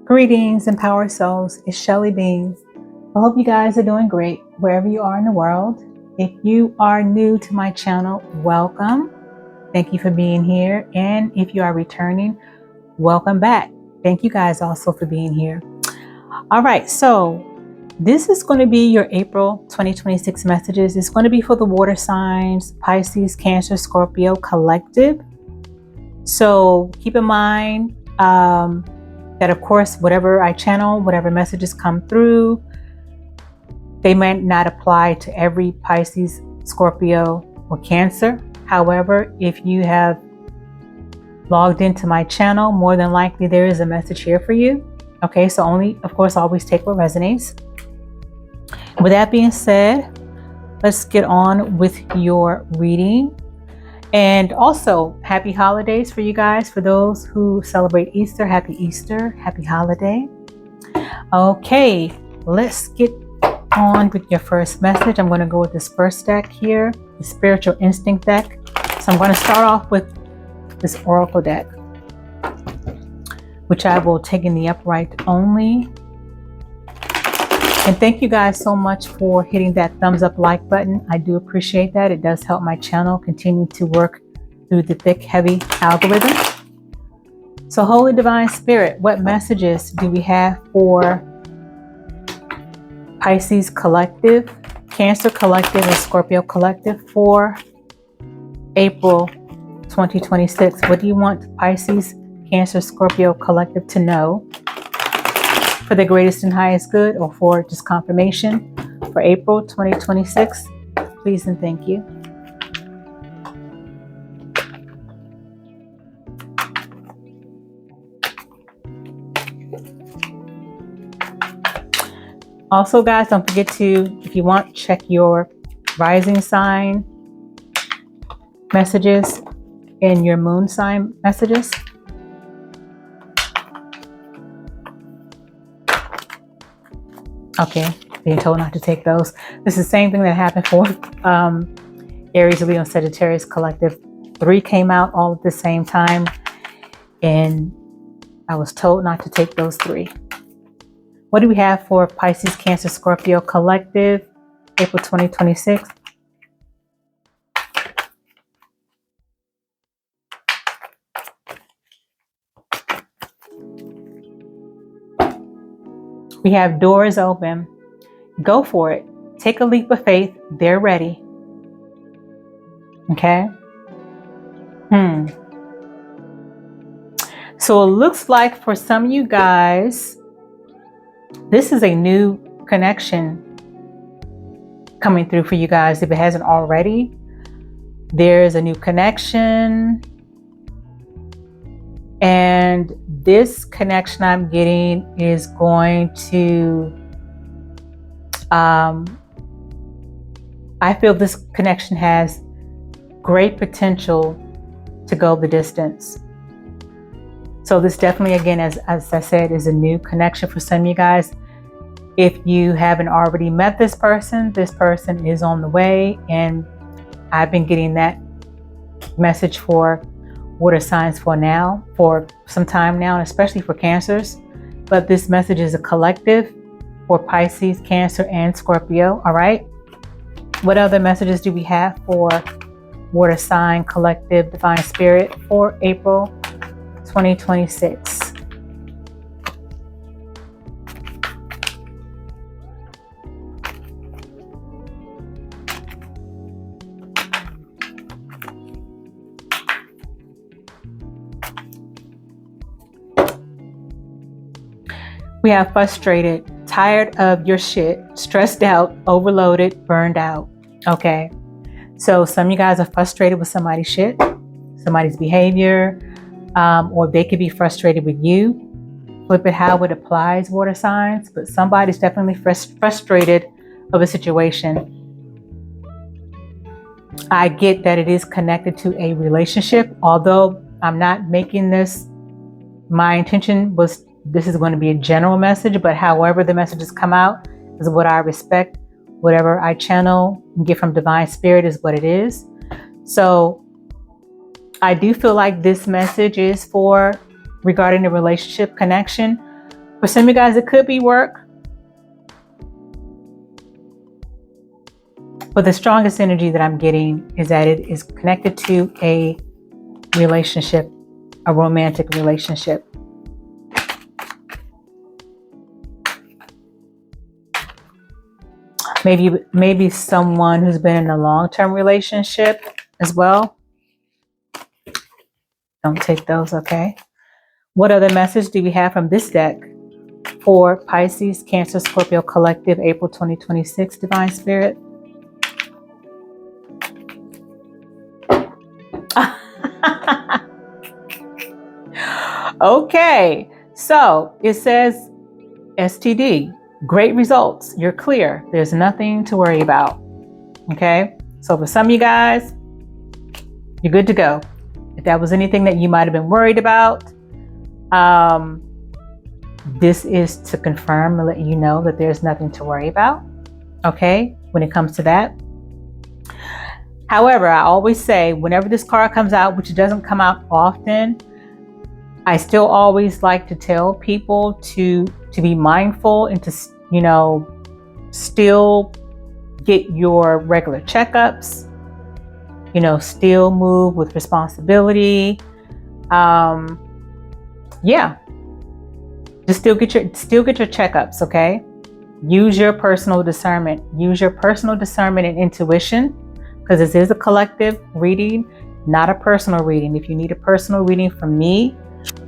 Greetings, empowered souls. It's Shelly Beans. I hope you guys are doing great wherever you are in the world. If you are new to my channel, welcome. Thank you for being here. And if you are returning, welcome back. Thank you guys also for being here. All right, so this is going to be your April 2026 messages. It's going to be for the water signs, Pisces, Cancer, Scorpio collective. So keep in mind, that of course, whatever I channel, whatever messages come through, they might not apply to every Pisces, Scorpio, or Cancer. However, if you have logged into my channel, more than likely there is a message here for you. Okay, so only, of course, always take what resonates. With that being said, let's get on with your reading. And also, happy holidays for you guys. For those who celebrate Easter, happy Easter, happy holiday. Okay, let's get on with your first message. I'm going to go with this first deck here, the Spiritual Instinct deck. So I'm going to start off with this Oracle deck, which I will take in the upright only. And thank you guys so much for hitting that thumbs up like button. I do appreciate that. It does help my channel continue to work through the thick, heavy algorithm. So Holy Divine Spirit, what messages do we have for Pisces collective, Cancer collective, and Scorpio collective for April 2026? What do you want Pisces, Cancer, Scorpio collective to know for the greatest and highest good, or for just confirmation for April 2026? Please and thank you. Also, guys, don't forget to, if you want, check your rising sign messages and your moon sign messages. Okay, being told not to take those. This is the same thing that happened for Aries, Leo, and Sagittarius collective. 3 came out all at the same time, and I was told not to take those 3. What do we have for Pisces, Cancer, Scorpio collective, April 2026? We have doors open. Go for it. Take a leap of faith. They're ready. Okay. So it looks like for some of you guys, this is a new connection coming through for you guys. If it hasn't already, there's a new connection. And this connection I'm getting is going to, I feel this connection has great potential to go the distance. So this definitely, again, as I said, is a new connection for some of you guys. If you haven't already met this person is on the way. And I've been getting that message for water signs for some time now, and especially for Cancers. But this message is a collective for Pisces, Cancer, and Scorpio. All right. What other messages do we have for water sign collective divine spirit for April 2026? We have frustrated, tired of your shit, stressed out, overloaded, burned out. Okay. So some of you guys are frustrated with somebody's shit, somebody's behavior, or they could be frustrated with you. Flip it how it applies, water signs, but somebody's definitely frustrated of a situation. I get that it is connected to a relationship, although I'm not making this, my intention was this is going to be a general message, but however the messages come out is what I respect. Whatever I channel and get from divine spirit is what it is. So I do feel like this message is for regarding the relationship connection, For some of you guys, it could be work. But the strongest energy that I'm getting is that it is connected to a relationship, a romantic relationship. Maybe someone who's been in a long-term relationship as well. Don't take those, okay? What other message do we have from this deck for Pisces, Cancer, Scorpio Collective, April 2026, Divine Spirit? Okay, so it says STD, great results. You're clear. There's nothing to worry about. Okay, so for some of you guys, you're good to go. If that was anything that you might have been worried about, this is to confirm and let you know that there's nothing to worry about. Okay, when it comes to that. However, I always say whenever this card comes out, which doesn't come out often, I still always like to tell people to be mindful and to, you know, still get your regular checkups, you know, still move with responsibility. Yeah, just still get your checkups, okay? Use your personal discernment. Use your personal discernment and intuition, because this is a collective reading, not a personal reading. If you need a personal reading from me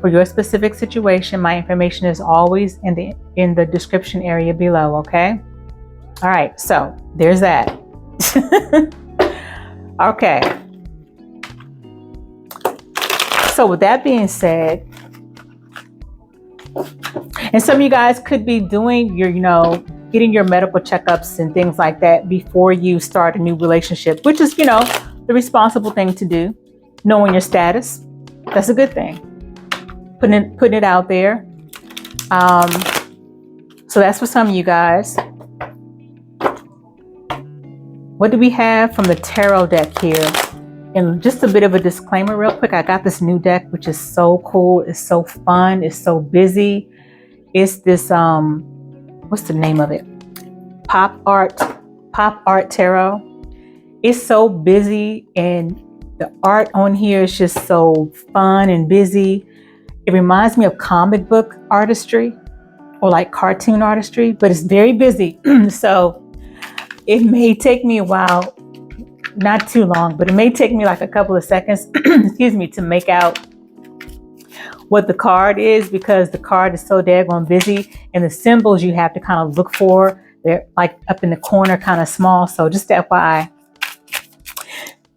for your specific situation, my information is always in the description area below, okay? All right, so there's that. Okay. So with that being said, and some of you guys could be doing your, you know, getting your medical checkups and things like that before you start a new relationship, which is, you know, the responsible thing to do. Knowing your status, that's a good thing. Putting it out there. So that's for some of you guys. What do we have from the tarot deck here? And just a bit of a disclaimer real quick. I got this new deck, which is so cool. It's so fun. It's so busy. It's this, what's the name of it? Pop Art Tarot. It's so busy and the art on here is just so fun and busy. It reminds me of comic book artistry or like cartoon artistry, but it's very busy. So it may take me a while, not too long, but it may take me like a couple of seconds, excuse me, to make out what the card is, because the card is so daggone busy and the symbols you have to kind of look for, they're like up in the corner, kind of small. So just FYI.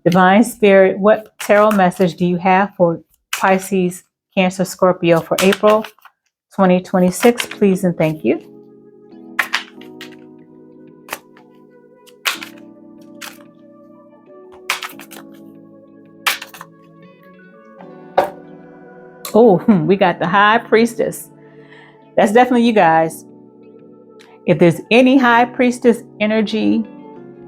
Divine Spirit, what tarot message do you have for Pisces, Cancer, Scorpio for April 2026? Please and thank you. Oh, we got the High Priestess. That's definitely you guys. If there's any High Priestess energy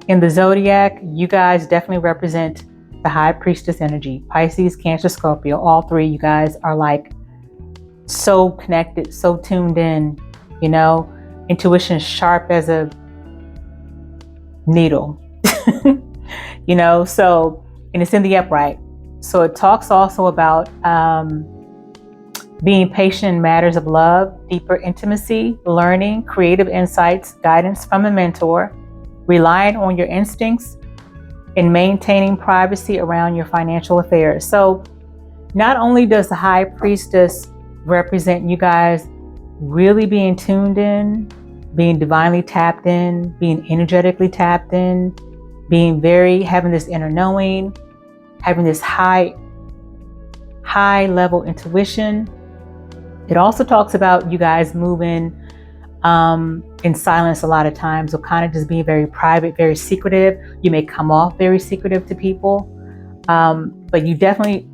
in the zodiac, you guys definitely represent the High Priestess energy. Pisces, Cancer, Scorpio, all three, you guys are like so connected, so tuned in, you know, intuition sharp as a needle, you know, so, and it's in the upright. So it talks also about being patient in matters of love, deeper intimacy, learning, creative insights, guidance from a mentor, relying on your instincts, and maintaining privacy around your financial affairs. So not only does the High Priestess represent you guys really being tuned in, being divinely tapped in, being energetically tapped in, having this inner knowing, having this high level intuition. It also talks about you guys moving in silence a lot of times, or kind of just being very private, very secretive. You may come off very secretive to people, but you definitely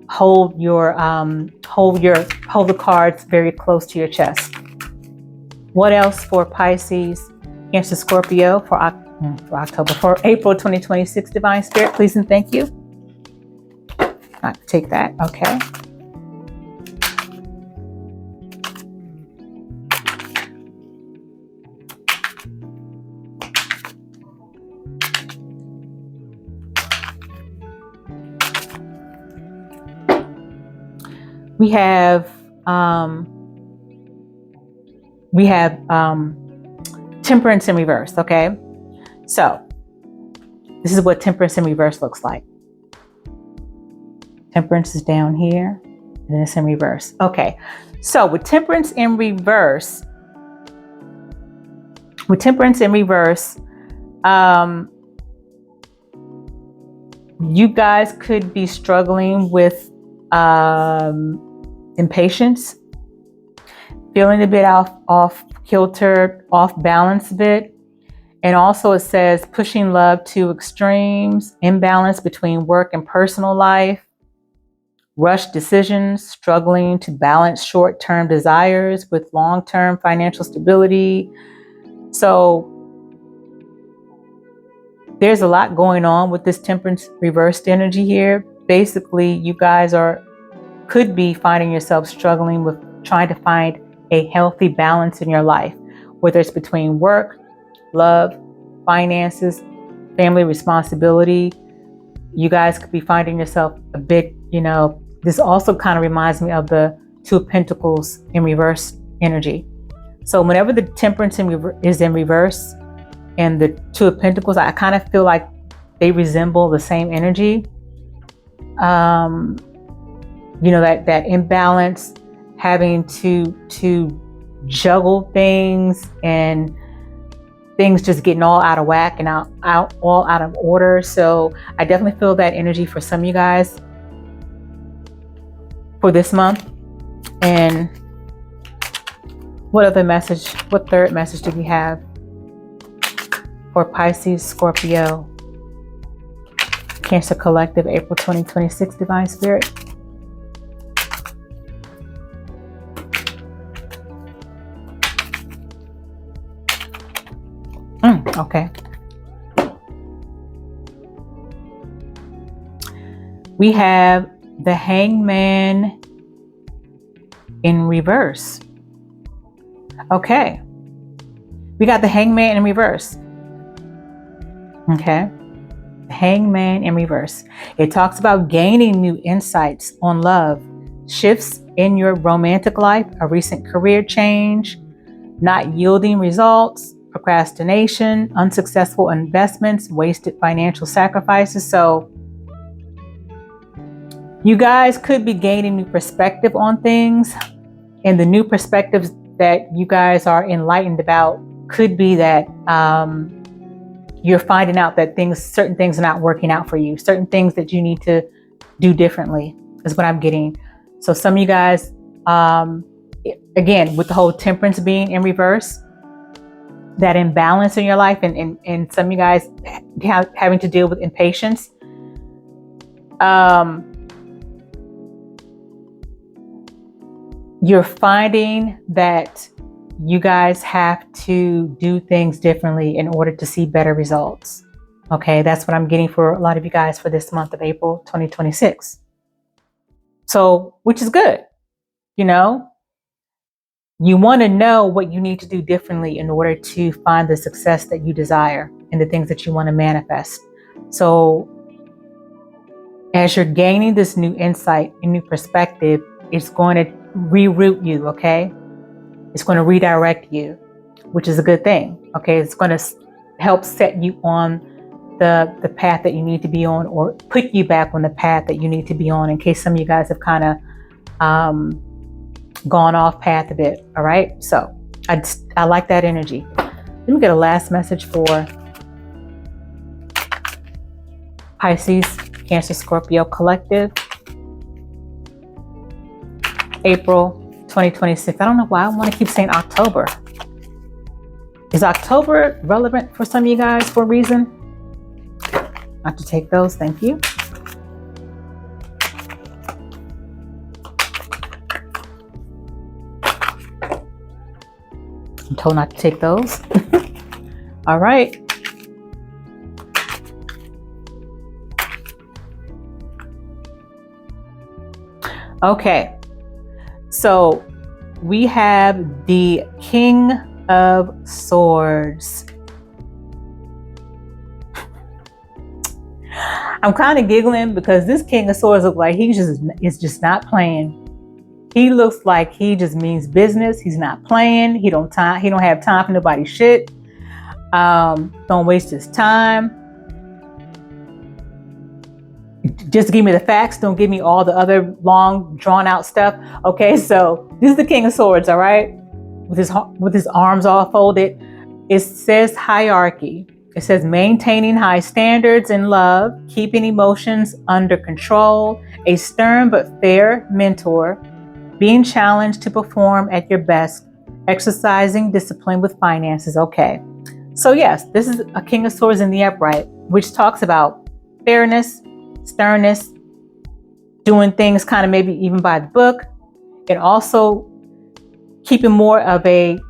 hold the cards very close to your chest. What else for Pisces, Cancer, Scorpio for April 2026? Divine Spirit, please and thank you. Take that. Okay. We have temperance in reverse. Okay, so this is what temperance in reverse looks like. Temperance is down here, and then it's in reverse. Okay, so with temperance in reverse, you guys could be struggling with impatience, feeling a bit off kilter, off balance a bit. And also it says pushing love to extremes, imbalance between work and personal life, rushed decisions, struggling to balance short-term desires with long-term financial stability. So there's a lot going on with this temperance reversed energy here. Basically, you guys could be finding yourself struggling with trying to find a healthy balance in your life, whether it's between work, love, finances, family responsibility. You guys could be finding yourself a bit, this also kind of reminds me of the Two of Pentacles in reverse energy. So whenever the temperance is in reverse and the Two of Pentacles, I kind of feel like they resemble the same energy. That imbalance, having to juggle things and things just getting all out of whack and all out of order. So I definitely feel that energy for some of you guys for this month. And what third message do we have for Pisces, Scorpio, Cancer Collective, April 2026, Divine Spirit? Okay. We have the Hangman in reverse. Okay. We got the Hangman in reverse. Okay. The Hangman in reverse. It talks about gaining new insights on love, shifts in your romantic life, a recent career change, not yielding results, procrastination, unsuccessful investments, wasted financial sacrifices. So you guys could be gaining new perspective on things, and the new perspectives that you guys are enlightened about could be that you're finding out that certain things are not working out for you, certain things that you need to do differently is what I'm getting. So some of you guys, again, with the whole temperance being in reverse, that imbalance in your life, and some of you guys having to deal with impatience. You're finding that you guys have to do things differently in order to see better results. Okay, that's what I'm getting for a lot of you guys for this month of April 2026. So, which is good. You want to know what you need to do differently in order to find the success that you desire and the things that you want to manifest. So as you're gaining this new insight and new perspective, it's going to reroute you, okay? It's going to redirect you, which is a good thing, okay? It's going to help set you on the path that you need to be on, or put you back on the path that you need to be on, in case some of you guys have kind of gone off path a bit. All right, so I like that energy. Let me get a last message for Pisces, Cancer, Scorpio Collective, April 2026. I don't know why I want to keep saying October. Is October relevant for some of you guys for a reason? Not to take those, thank you. I'm told not to take those. All right. Okay. So we have the King of Swords. I'm kind of giggling because this King of Swords looks like is just not playing. He looks like he just means business. He's not playing. He don't have time for nobody's shit. Don't waste his time. Just give me the facts. Don't give me all the other long, drawn out stuff. Okay, so this is the King of Swords, all right? With his arms all folded. It says hierarchy. It says maintaining high standards in love, keeping emotions under control, a stern but fair mentor, being challenged to perform at your best, exercising discipline with finances. Okay, so yes, this is a King of Swords in the upright, which talks about fairness, sternness, doing things kind of maybe even by the book, and also keeping more of a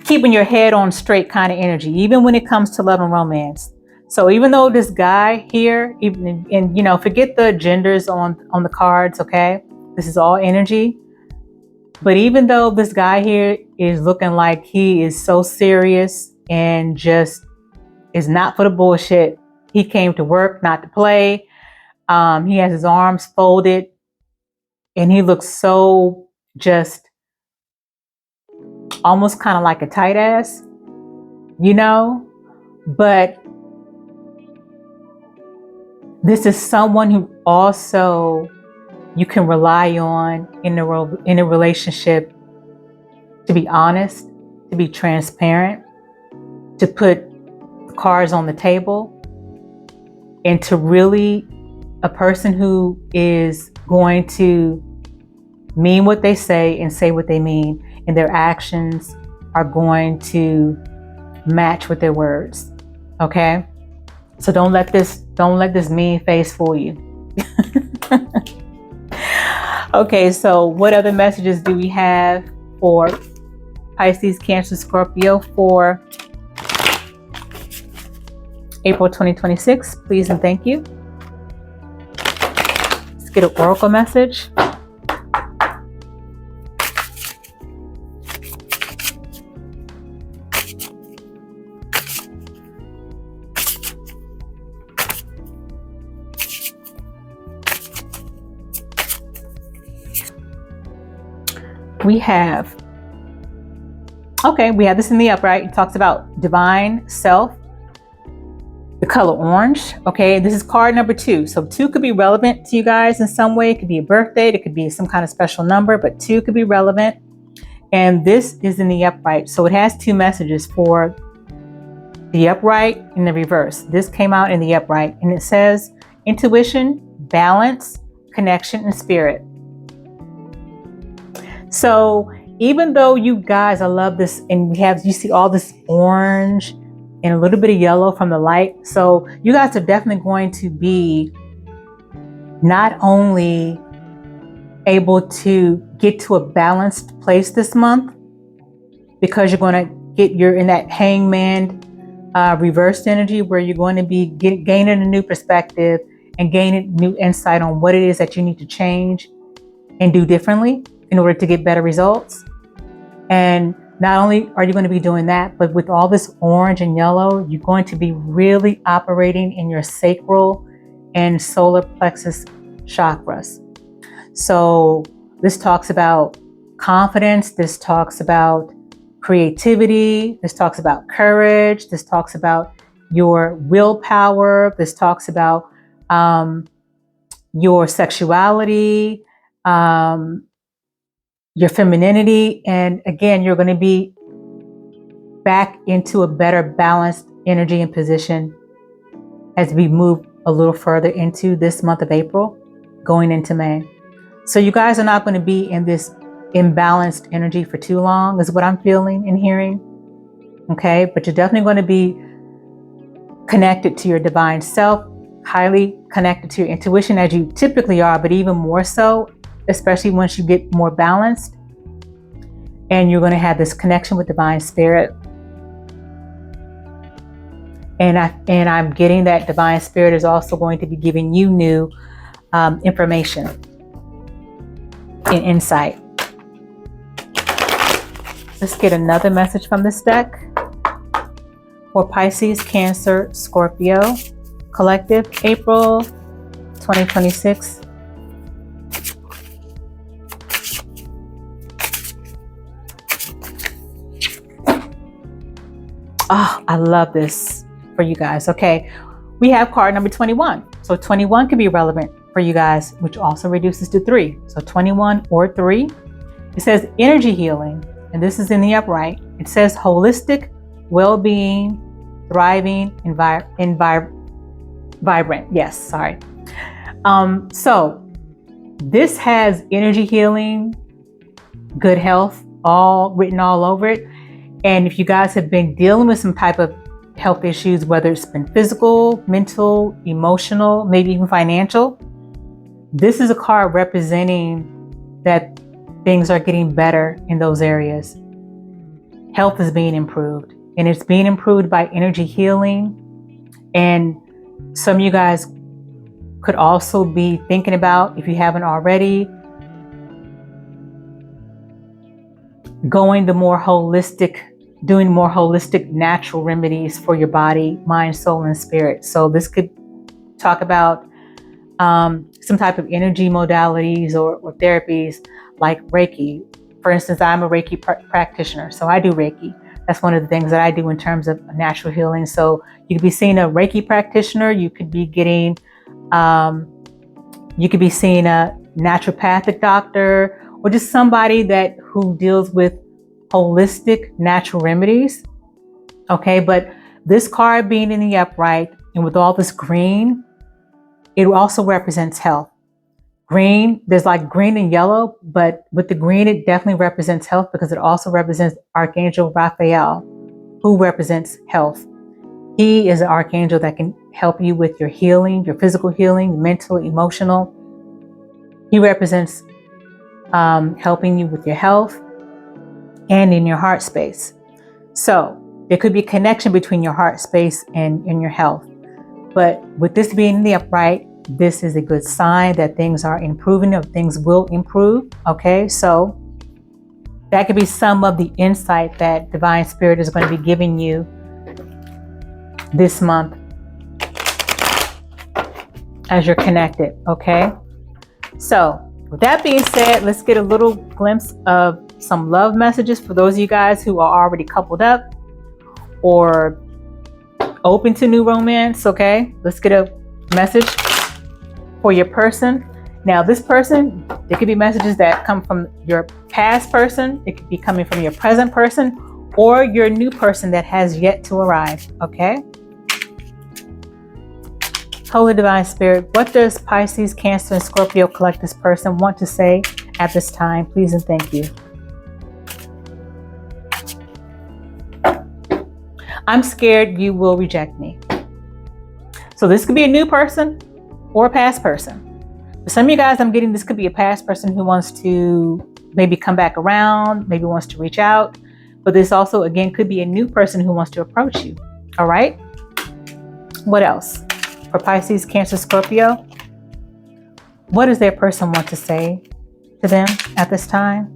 keeping your head on straight kind of energy, even when it comes to love and romance. So even though this guy here, even and you know, forget the genders on the cards, okay? This is all energy. But even though this guy here is looking like he is so serious and just is not for the bullshit, he came to work, not to play. He has his arms folded and he looks so just almost kind of like a tight ass, you know? But this is someone who also you can rely on in a relationship to be honest, to be transparent, to put cards on the table, and to really a person who is going to mean what they say and say what they mean, and their actions are going to match with their words. Okay? So don't let this mean face fool you. Okay, so what other messages do we have for Pisces, Cancer, Scorpio for April 2026? Please and thank you. Let's get an oracle message. We have this in the upright. It talks about divine self, the color orange. Okay, this is card number 2. So 2 could be relevant to you guys in some way. It could be a birthday. It could be some kind of special number, but 2 could be relevant. And this is in the upright. So it has 2 messages for the upright and the reverse. This came out in the upright and it says intuition, balance, connection, and spirit. So even though you guys, I love this, and you see all this orange and a little bit of yellow from the light. So you guys are definitely going to be not only able to get to a balanced place this month, because you're going to you're in that hangman reversed energy where you're going to be gaining a new perspective and gaining new insight on what it is that you need to change and do differently in order to get better results. And not only are you going to be doing that, but with all this orange and yellow, you're going to be really operating in your sacral and solar plexus chakras. So this talks about confidence. This talks about creativity. This talks about courage. This talks about your willpower. This talks about your sexuality, your femininity. And again, you're going to be back into a better balanced energy and position as we move a little further into this month of April, going into May. So you guys are not going to be in this imbalanced energy for too long, is what I'm feeling and hearing. Okay, but you're definitely going to be connected to your divine self, highly connected to your intuition, as you typically are, but even more so, especially once you get more balanced. And you're going to have this connection with divine spirit. And I'm getting that divine spirit is also going to be giving you new information and insight. Let's get another message from this deck for Pisces, Cancer, Scorpio collective, April 2026. Oh, I love this for you guys. Okay, we have card number 21. So 21 could be relevant for you guys, which also reduces to 3. So 21 or 3. It says energy healing, and this is in the upright. It says holistic well-being, thriving, and vibrant. Yes, sorry. So this has energy healing, good health, all written all over it. And if you guys have been dealing with some type of health issues, whether it's been physical, mental, emotional, maybe even financial, this is a card representing that things are getting better in those areas. Health is being improved, and it's being improved by energy healing. And some of you guys could also be thinking about, if you haven't already, doing more holistic natural remedies for your body, mind, soul, and spirit. So this could talk about some type of energy modalities or therapies like Reiki. For instance, I'm a Reiki practitioner, so I do Reiki. That's one of the things that I do in terms of natural healing. So you could be seeing a Reiki practitioner. You could be seeing a naturopathic doctor, or just somebody who deals with holistic natural remedies. Okay, but this card being in the upright and with all this green, it also represents health. Green, there's like green and yellow, but with the green, it definitely represents health because it also represents Archangel Raphael, who represents health. He is an archangel that can help you with your healing, your physical healing, mental, emotional. He represents helping you with your health and in your heart space. So there could be a connection between your heart space and your health. But with this being in the upright, this is a good sign that things are improving, or things will improve. Okay, so that could be some of the insight that Divine Spirit is going to be giving you this month as you're connected. Okay, so with that being said, let's get a little glimpse of some love messages for those of you guys who are already coupled up or open to new romance. Okay, let's get a message for your person. Now, this person, there could be messages that come from your past person. It could be coming from your present person or your new person that has yet to arrive. Okay. Holy Divine Spirit, what does Pisces, Cancer, and Scorpio collective person want to say at this time? Please and thank you. I'm scared you will reject me. So this could be a new person or a past person. For some of you guys, I'm getting this could be a past person who wants to maybe come back around, maybe wants to reach out. But this also, again, could be a new person who wants to approach you. All right. What else? For Pisces, Cancer, Scorpio, what does their person want to say to them at this time?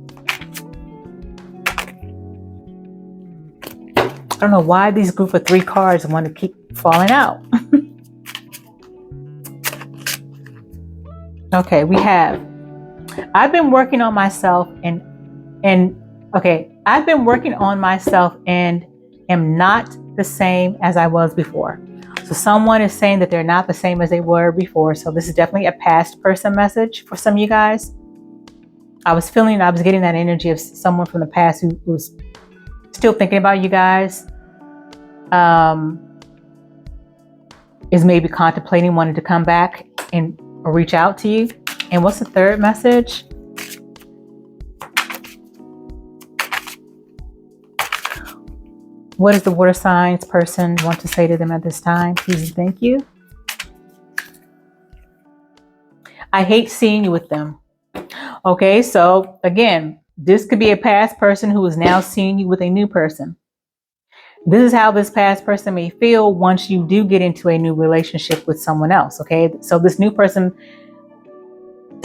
I don't know why these group of 3 cards want to keep falling out. Okay, we have, I've been working on myself and am not the same as I was before. So someone is saying that they're not the same as they were before. So this is definitely a past person message for some of you guys. I was getting that energy of someone from the past who was still thinking about you guys, is maybe contemplating wanting to come back or reach out to you. And what's the third message? What does the water signs person want to say to them at this time? Please and thank you. I hate seeing you with them. Okay, so again, this could be a past person who is now seeing you with a new person. This is how this past person may feel once you do get into a new relationship with someone else. Okay, so this new person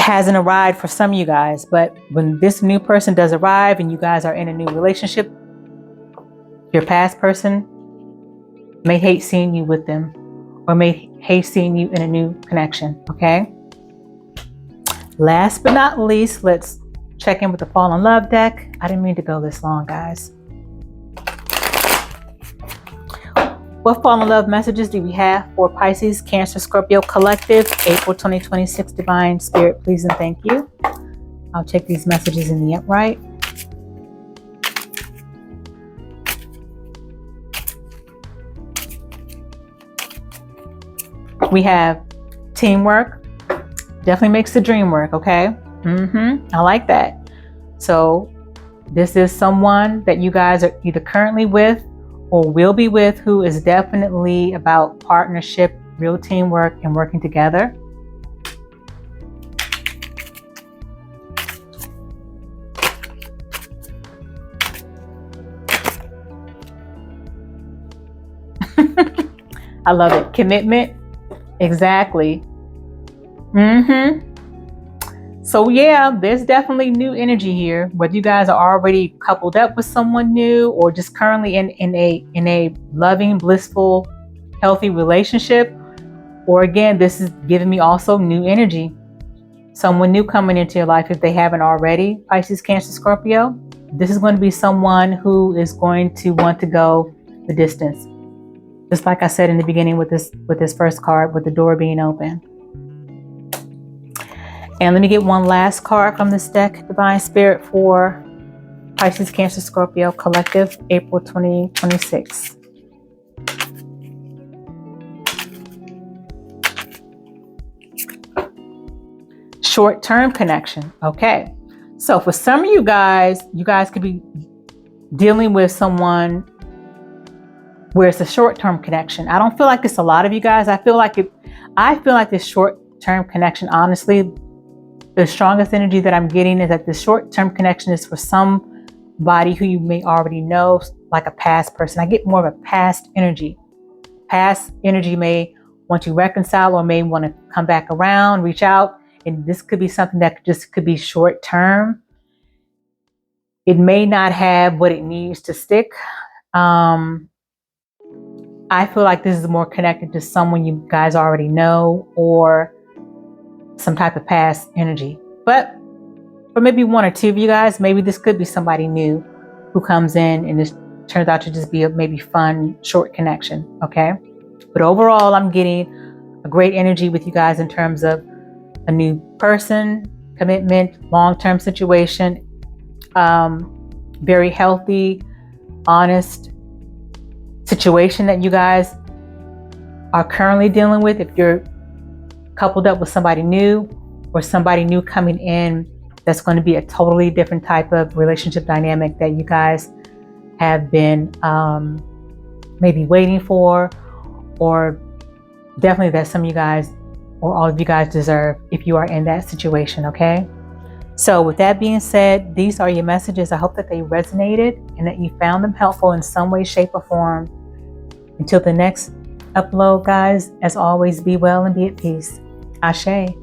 hasn't arrived for some of you guys, but when this new person does arrive and you guys are in a new relationship, your past person may hate seeing you with them or may hate seeing you in a new connection. Okay. Last but not least, let's check in with the Fall in Love deck. I didn't mean to go this long, guys. What fall in love messages do we have for Pisces, Cancer, Scorpio collective, April 2026? Divine Spirit, please and thank you. I'll check these messages in the upright. We have teamwork. Definitely makes the dream work, okay? I like that. So this is someone that you guys are either currently with or will be with, who is definitely about partnership, real teamwork, and working together. I love it. Commitment. Exactly. So yeah, there's definitely new energy here. Whether you guys are already coupled up with someone new or just currently in a loving, blissful, healthy relationship, or again, this is giving me also new energy. Someone new coming into your life if they haven't already. Pisces, Cancer, Scorpio. This is going to be someone who is going to want to go the distance. Just like I said in the beginning with this first card, with the door being open. And let me get one last card from this deck, Divine Spirit, for Pisces, Cancer, Scorpio collective, April 2026. Short-term connection. Okay. So for some of you guys could be dealing with someone where it's a short-term connection. I don't feel like it's a lot of you guys. I feel like this short-term connection, honestly, the strongest energy that I'm getting is that the short-term connection is for somebody who you may already know, like a past person. I get more of a past energy. Past energy may want to reconcile or may want to come back around, reach out. And this could be something that just could be short-term. It may not have what it needs to stick. I feel like this is more connected to someone you guys already know or some type of past energy. But for maybe one or two of you guys, maybe this could be somebody new who comes in and this turns out to just be a maybe fun, short connection, okay? But overall, I'm getting a great energy with you guys in terms of a new person, commitment, long-term situation, very healthy, honest situation that you guys are currently dealing with. If you're coupled up with somebody new or somebody new coming in, that's going to be a totally different type of relationship dynamic that you guys have been maybe waiting for, or definitely that some of you guys or all of you guys deserve if you are in that situation, okay? So with that being said, these are your messages. I hope that they resonated and that you found them helpful in some way, shape, or form. Until the next upload, guys, as always, be well and be at peace. Ashe.